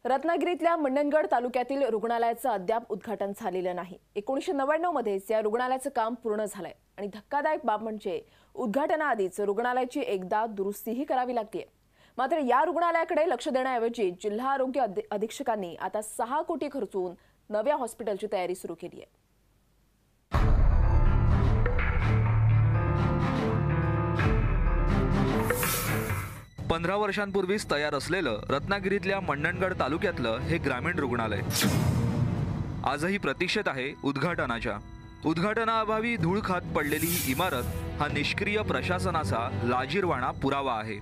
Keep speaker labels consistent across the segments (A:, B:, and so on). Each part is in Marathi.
A: रत्नागिरीतल्या मंडणगड तालुक्यातील रुग्णालयाचं अद्याप उद्घाटन झालेलं नाही। 1999 मध्येच या रुग्णालयाचं काम पूर्ण झालंय आणि धक्कादायक बाब म्हणजे उद्घाटनाआधीच रुग्णालयाची एकदा दुरुस्तीही करावी लागते। मात्र या रुग्णालयाकडे लक्ष देण्याऐवजी जिल्हा आरोग्य अधीक्षकांनी आता 6 कोटी खर्चून नव्या हॉस्पिटलची तयारी सुरू केली आहे।
B: 15 वर्षांपूर्वीच तयार असलेलं रत्नागिरीतल्या मंडणगड तालुक्यातलं हे ग्रामीण रुग्णालय आजही प्रतीक्षेत आहे उद्घाटनाच्या। उद्घाटनाअभावी धूळ खात पडलेली ही इमारत हा निष्क्रिय प्रशासनाचा लाजिरवाणा पुरावा आहे।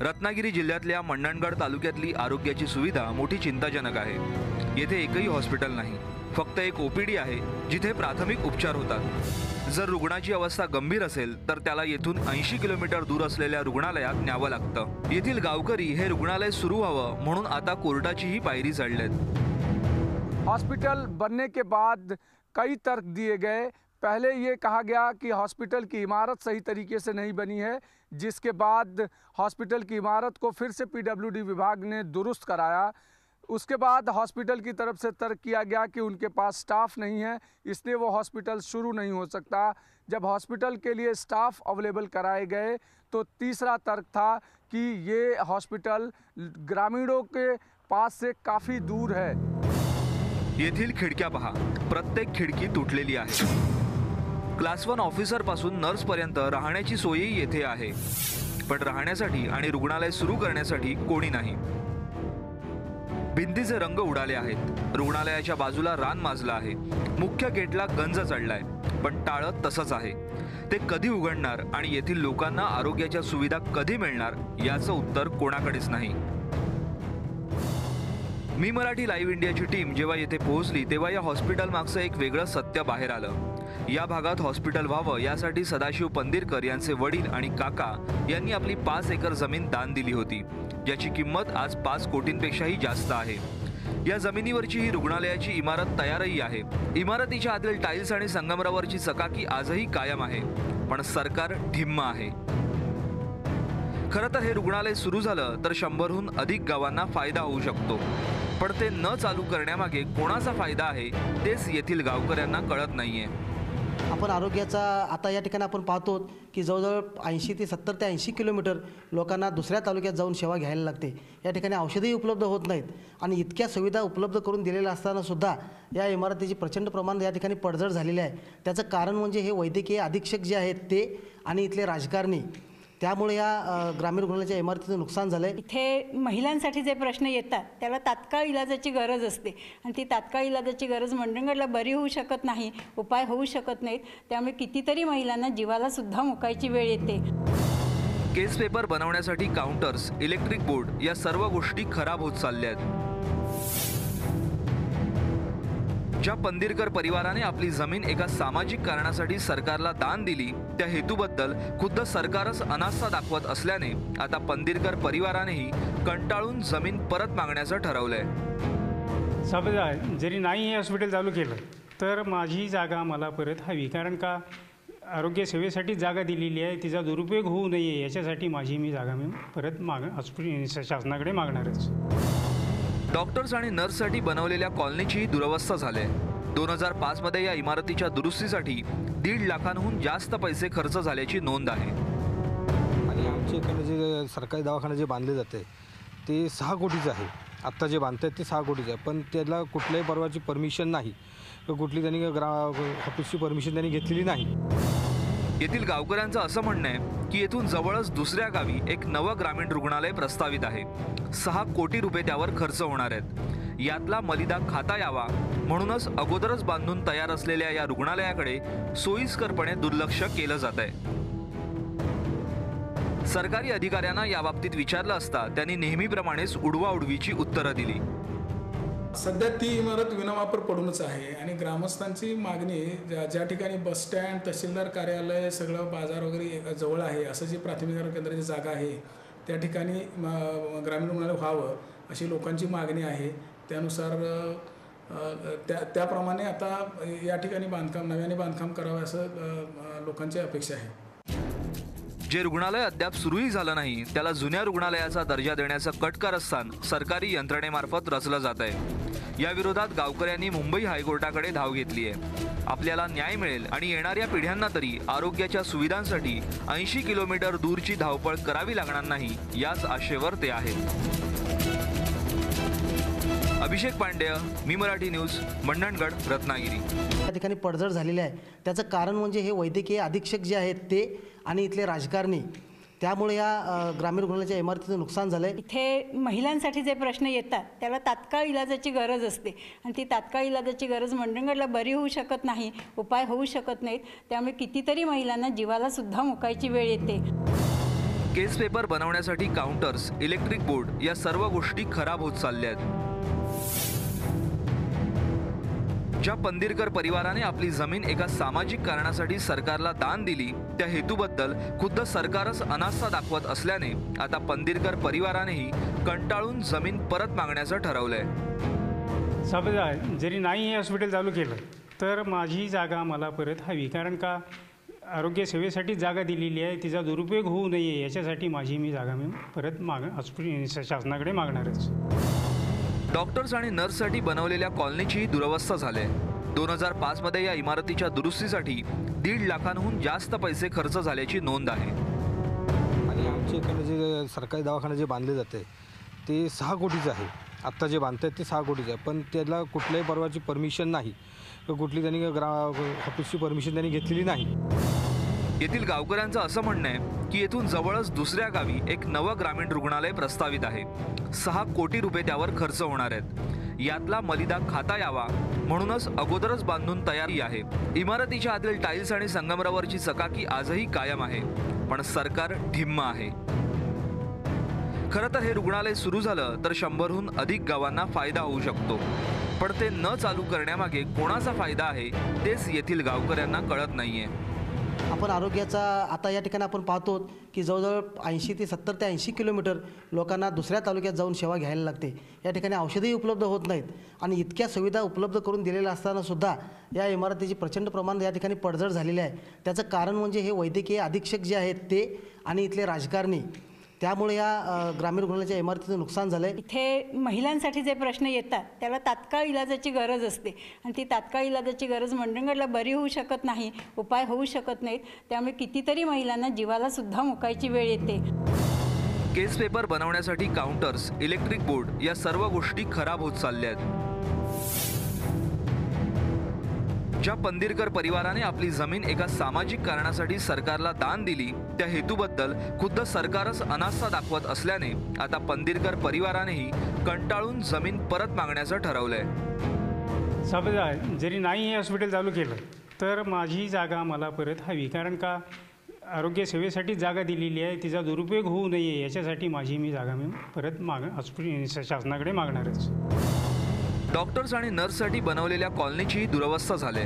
B: रत्नागिरी जिल्ह्यातल्या मंडणगड तालुक्यातली आरोग्याची सुविधा मोठी चिंताजनक आहे। येथे एकही हॉस्पिटल नाही, फक्त एक ओपीडी आहे जिथे प्राथमिक उपचार होतात। जर रुग्णाची अवस्था गंभीर असेल तर त्याला येथून 80 किलोमीटर दूर असलेल्या रुग्णालयात न्यावं लागतं। येथील गावकरी हे रुग्णालय सुरू व्हावं म्हणून आता कोर्टाचीही पायरी चढलेत।
C: हॉस्पिटल बनने के बाद कई तर्क दिए गए। पहले ये कहा गया कि हॉस्पिटल की इमारत सही तरीके से नहीं बनी है, जिसके बाद हॉस्पिटल की इमारत को फिर से पीडब्ल्यूडी विभाग ने दुरुस्त कराया। उसके बाद हॉस्पिटल की तरफ से तर्क किया गया कि उनके पास स्टाफ नहीं है, इसलिए वो हॉस्पिटल शुरू नहीं हो सकता। जब हॉस्पिटल के लिए स्टाफ अवेलेबल कराए गए तो तीसरा तर्क था कि ये हॉस्पिटल ग्रामीणों के पास से काफ़ी दूर है।
B: येथील खिडक्या पहा, प्रत्येक खिडकी तुटलेली आहे। क्लास 1 ऑफिसर पासून नर्स पर्यंत राहण्याची सोयही येथे आहे, पण राहण्यासाठी आणि रुग्णालय सुरू करण्यासाठी कोणी नाही। भिंतीचे रंग उडाले आहेत, रुग्णालयाच्या बाजूला रान माजलं आहे, मुख्य गेटला गंज चढलाय, पण टाळं तसंच आहे। ते कधी उघडणार आणि येथील लोकांना आरोग्याच्या सुविधा कधी मिळणार याचं उत्तर कोणाकडेच नाही। मी मराठी लाईव्ह इंडियाची टीम जेव्हा येथे पोहोचली तेव्हा या हॉस्पिटल मागचं एक वेगळं सत्य बाहेर आलं। या भागात हॉस्पिटल व्हावं यासाठी सदाशिव पंदिरकर यांचे वडील आणि काका यांनी आपली 5 एकर जमीन दान दिली होती, ज्याची किंमत आज 5 कोटींपेक्षाही जास्त आहे। या जमिनीवरची ही रुग्णालयाची इमारत तयारही आहे। इमारतीच्या आतील टाइल्स आणि संगमरवरची चकाकी आजही कायम आहे, पण सरकार ढिम्म आहे। खरं तर हे रुग्णालय सुरू झालं तर 100हून अधिक गावांना फायदा होऊ शकतो, पण ते न चालू करण्यामागे कोणाचा फायदा आहे तेच येथील गावकऱ्यांना कळत नाहीये।
D: आपण आरोग्याचा आता या ठिकाणी आपण पाहतो की जवळजवळ 80 ते 70 ते 80 किलोमीटर लोकांना दुसऱ्या तालुक्यात जाऊन सेवा घ्यायला लागते। या ठिकाणी औषधही उपलब्ध होत नाहीत आणि इतक्या सुविधा उपलब्ध करून दिलेल्या असताना सुद्धा या इमारतीची प्रचंड प्रमाणात या ठिकाणी पडझड झालेली आहे। त्याचं कारण म्हणजे हे वैद्यकीय अधीक्षक जे आहेत ते आणि इथले राजकारणी, त्यामुळे या ग्रामीण रुग्णालयाच्या इमारतीचं नुकसान झालं आहे।
E: इथे महिलांसाठी जे प्रश्न येतात त्याला तात्काळ इलाजाची गरज असते आणि ती तात्काळ इलाजाची गरज मंडणगडला बरी होऊ शकत नाही, उपाय होऊ शकत नाहीत। त्यामुळे कितीतरी महिलांना जीवाला सुद्धा मुकायची वेळ येते।
B: केस पेपर बनवण्यासाठी काउंटर्स, इलेक्ट्रिक बोर्ड या सर्व गोष्टी खराब होत चालल्या आहेत। ज्या पंदिरकर परिवाराने आपली जमीन एका सामाजिक कारणासाठी सरकारला दान दिली त्या हेतूबद्दल खुद्द सरकारच अनास्था दाखवत असल्याने आता पंदिरकर परिवारानेही कंटाळून जमीन परत मागण्याचं ठरवलंय।
F: समजा जरी नाही हे हॉस्पिटल चालू केलं तर माझी जागा मला परत हवी, कारण का आरोग्य सेवेसाठी जागा दिलेली आहे, तिचा दुरुपयोग होऊ नये याच्यासाठी मी जागा परत हॉस्पिटल शासनाकडे मागणारच।
B: डॉक्टर्स आणि नर्ससाठी बनवलेल्या कॉलनीचीही दुरवस्था झाली। 2005 मध्ये या इमारतीच्या दुरुस्तीसाठी 1.5 लाखांहून जास्त पैसे खर्च झाल्याची नोंद आहे।
G: आणि आमच्या इकडे जे सरकारी दवाखाना जे बांधले जाते ते 6 कोटीचं आहे। आत्ता जे बांधतात ते 6 कोटीचं आहे, पण त्याला कुठल्याही परवाची परमिशन नाही, कुठली त्यांनी ऑफिसची परमिशन त्यांनी घेतलेली नाही।
B: येथील गावकऱ्यांचं असं म्हणणं आहे की येथून जवळच दुसऱ्या गावी एक नवं ग्रामीण रुग्णालय प्रस्तावित आहे। 6 कोटी रुपये त्यावर खर्च होणार आहेत। यातला मलिदा खाता यावा म्हणूनच अगोदरच बांधून तयार असलेल्या या रुग्णालयाकडे सोयीस्करपणे दुर्लक्ष केलं जात आहे। सरकारी अधिकाऱ्यांना याबाबतीत विचारलं असता त्यांनी नेहमीप्रमाणेच उडवाउडवीची उत्तरं दिली।
H: सध्या ती इमारत विनावापर पडूनच आहे आणि ग्रामस्थांची मागणी ज्या ठिकाणी बस स्टँड, तहसीलदार कार्यालय, सगळं बाजार वगैरे जवळ आहे असं जे प्राथमिक आरोग्य केंद्राची जागा आहे त्या ठिकाणी ग्रामीण रुग्णालय व्हावं अशी लोकांची मागणी आहे। त्यानुसार त्याप्रमाणे आता या ठिकाणी नव्याने बांधकाम करावं असं लोकांची अपेक्षा आहे।
B: जे रुग्णालय अद्याप सुरूही झालं नाही त्याला जुन्या रुग्णालयाचा दर्जा देण्याचं कट कारस्थान सरकारी यंत्रणेमार्फत रचलं जात आहे। या विरोधात गावकऱ्यांनी मुंबई हायकोर्टाकडे धाव घेतली आहे। आपल्याला न्याय मिळेल आणि येणाऱ्या पिढ्यांना तरी आरोग्याच्या सुविधांसाठी 80 किलोमीटर दूरची धावपळ करावी लागणार नाही याच आशेवर ते आहेत। अभिषेक पांडेय, मी मराठी न्यूज, मंडणगड, रत्नागिरी।
D: या ठिकाणी पडझड झालेली आहे। त्याचं कारण म्हणजे हे वैद्यकीय अधीक्षक जे आहेत ते आणि इथले राजकारणी, त्यामुळे या ग्रामीण रुग्णालयाच्या इमारतीचं नुकसान झालं आहे।
E: इथे महिलांसाठी जे प्रश्न येतात त्याला तात्काळ इलाजाची गरज असते आणि ती तात्काळ इलाजाची गरज मंडणगडला बरी होऊ शकत नाही, उपाय होऊ शकत नाहीत। त्यामुळे कितीतरी महिलांना जीवाला सुद्धा मुकायची वेळ येते।
B: केस पेपर बनवण्यासाठी काउंटर्स, इलेक्ट्रिक बोर्ड या सर्व गोष्टी खराब होत चालल्या आहेत। ज्या पंदिरकर परिवाराने आपली जमीन एका सामाजिक कारणासाठी सरकारला दान दिली त्या हेतूबद्दल खुद्द सरकारच अनास्था दाखवत असल्याने आता पंदिरकर परिवारानेही कंटाळून जमीन परत मागण्याचं ठरवलंय।
F: साहेब, जरी नाही हे हॉस्पिटल चालू केलं तर माझी जागा मला परत हवी, कारण का आरोग्य सेवेसाठी जागा दिलेली आहे, तिचा दुरुपयोग होऊ नये याच्यासाठी मी जागा परत हॉस्पिटल शासनाकडे मागणारच।
B: डॉक्टर्स आणि नर्ससाठी बनवलेल्या कॉलनीचीही दुरवस्था झाली। 2005 मध्ये या इमारतीच्या दुरुस्तीसाठी 1.5 लाखांहून जास्त पैसे खर्च झाल्याची नोंद आहे।
G: आणि आमच्या इकडे जे सरकारी दवाखाने जे बांधले जाते ते 6 कोटीचं आहे। आत्ता जे बांधतात ते 6 कोटीचं आहे, पण त्याला कुठल्याही परवाची परमिशन नाही, कुठली त्यांनी ऑफिसची परमिशन त्यांनी घेतलेली नाही।
B: येथील गावकऱ्यांचं असं म्हणणं आहे की येथून जवळच दुसऱ्या गावी एक नवं ग्रामीण रुग्णालय प्रस्तावित आहे। 6 कोटी रुपये त्यावर खर्च होणार आहेत। यातला मलिदा खाता यावा म्हणूनच अगोदरच बांधून तयारी आहे। इमारतीच्या आतील टाइल्स आणि संगमरवरची चकाकी आजही कायम आहे, पण सरकार ढिम्म आहे। खरं तर हे रुग्णालय सुरू झालं तर 100हून अधिक गावांना फायदा होऊ शकतो, पण ते न चालू करण्यामागे कोणाचा फायदा आहे तेच येथील गावकऱ्यांना कळत नाहीये।
D: आपण आरोग्याचा आता या ठिकाणी आपण पाहतो की जवळजवळ 70 ते 80 किलोमीटर लोकांना दुसऱ्या तालुक्यात जाऊन सेवा घ्यायला लागते। या ठिकाणी औषधही उपलब्ध होत नाहीत आणि इतक्या सुविधा उपलब्ध करून दिलेल्या असताना सुद्धा या इमारतीची प्रचंड प्रमाणात या ठिकाणी पडझड झालेली आहे। त्याचं कारण म्हणजे हे वैद्यकीय अधीक्षक जे आहेत ते आणि इथले राजकारणी, त्यामुळे या ग्रामीण रुग्णालयाच्या इमारतीचं नुकसान झालं आहे।
E: इथे महिलांसाठी जे प्रश्न येतात त्याला तात्काळ इलाजाची गरज असते आणि ती तात्काळ इलाजाची गरज मंडणगडला बरी होऊ शकत नाही, उपाय होऊ शकत नाहीत। त्यामुळे कितीतरी महिलांना जीवाला सुद्धा मुकायची वेळ येते।
B: केस पेपर बनवण्यासाठी काउंटर्स, इलेक्ट्रिक बोर्ड या सर्व गोष्टी खराब होत चालल्या आहेत। ज्या पंदिरकर परिवाराने आपली जमीन एका सामाजिक कारणासाठी सरकारला दान दिली त्या हेतूबद्दल खुद्द सरकारच अनास्था दाखवत असल्याने आता पंदिरकर परिवारानेही कंटाळून जमीन परत मागण्याचं ठरवलंय।
F: साहेब, जरी नाही हे हॉस्पिटल चालू केलं तर माझी जागा मला परत हवी, कारण का आरोग्य सेवेसाठी जागा दिलेली आहे, तिचा दुरुपयोग होऊ नये याच्यासाठी मी जागा परत हॉस्पिटल शासनाकडे मागणारच।
B: डॉक्टर्स आणि नर्ससाठी बनवलेल्या कॉलनीचीही दुरवस्था झाली।